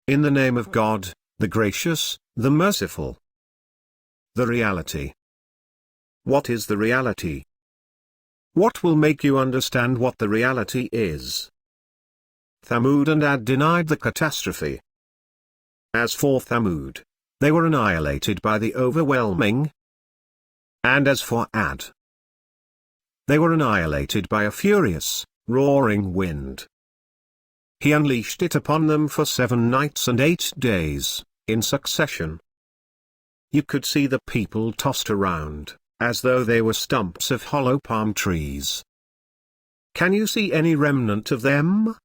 In the name of God, the Gracious, the Merciful. The reality. What is the reality? What will make you understand what the reality is? Thamud and Ad denied the catastrophe. As for Thamud, they were annihilated by the overwhelming. And as for Ad, they were annihilated by a furious, roaring wind. He unleashed it upon them for 7 nights and 8 days, in succession. You could see the people tossed around, as though they were stumps of hollow palm trees. Can you see any remnant of them?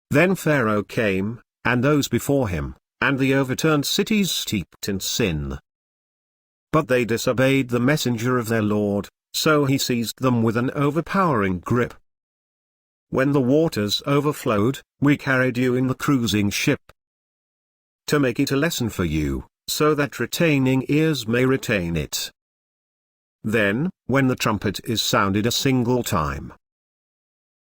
Then Pharaoh came, and those before him, and the overturned cities steeped in sin. But they disobeyed the messenger of their Lord, so he seized them with an overpowering grip. When the waters overflowed, we carried you in the cruising ship, to make it a lesson for you, so that retaining ears may retain it. Then, when the trumpet is sounded a single time,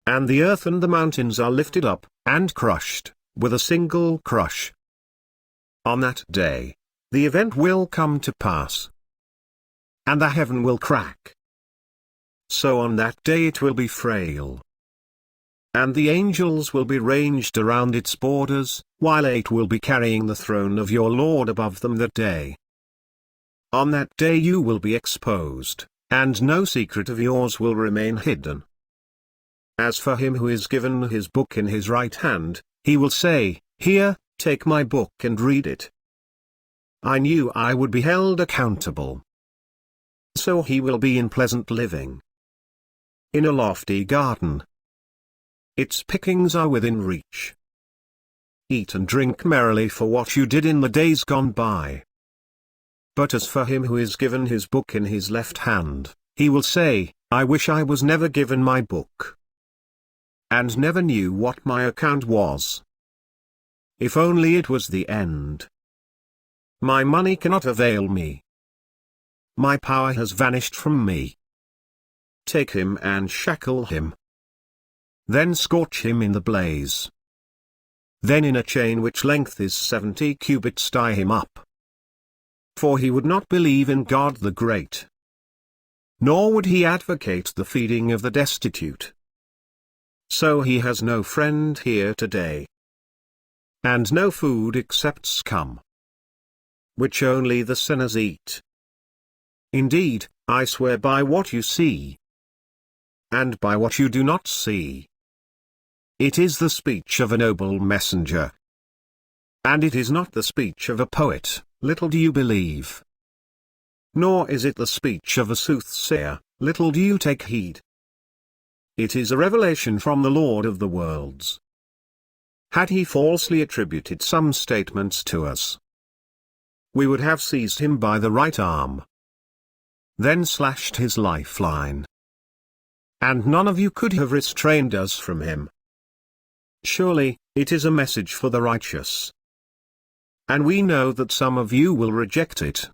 and the earth and the mountains are lifted up, and crushed, with a single crush, on that day, the event will come to pass, and the heaven will crack. So on that day it will be frail, and the angels will be ranged around its borders, while 8 will be carrying the throne of your Lord above them that day. On that day you will be exposed, and no secret of yours will remain hidden. As for him who is given his book in his right hand, he will say, "Here, take my book and read it." I knew I would be held accountable. So he will be in pleasant living, in a lofty garden. Its pickings are within reach. Eat and drink merrily for what you did in the days gone by. But as for him who is given his book in his left hand, he will say, "I wish I was never given my book, and never knew what my account was. If only it was the end. My money cannot avail me. My power has vanished from me." Take him and shackle him. Then scorch him in the blaze. Then in a chain which length is 70 cubits tie him up. For he would not believe in God the Great, nor would he advocate the feeding of the destitute. So he has no friend here today, and no food except scum, which only the sinners eat. Indeed, I swear by what you see, and by what you do not see. It is the speech of a noble messenger, and it is not the speech of a poet, little do you believe. Nor is it the speech of a soothsayer, little do you take heed. It is a revelation from the Lord of the worlds. Had he falsely attributed some statements to us, we would have seized him by the right arm, then slashed his lifeline, and none of you could have restrained us from him. Surely, it is a message for the righteous, and we know that some of you will reject it.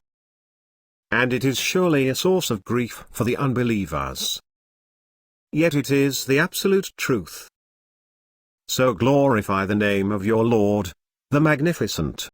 And it is surely a source of grief for the unbelievers. Yet it is the absolute truth. So glorify the name of your Lord, the Magnificent.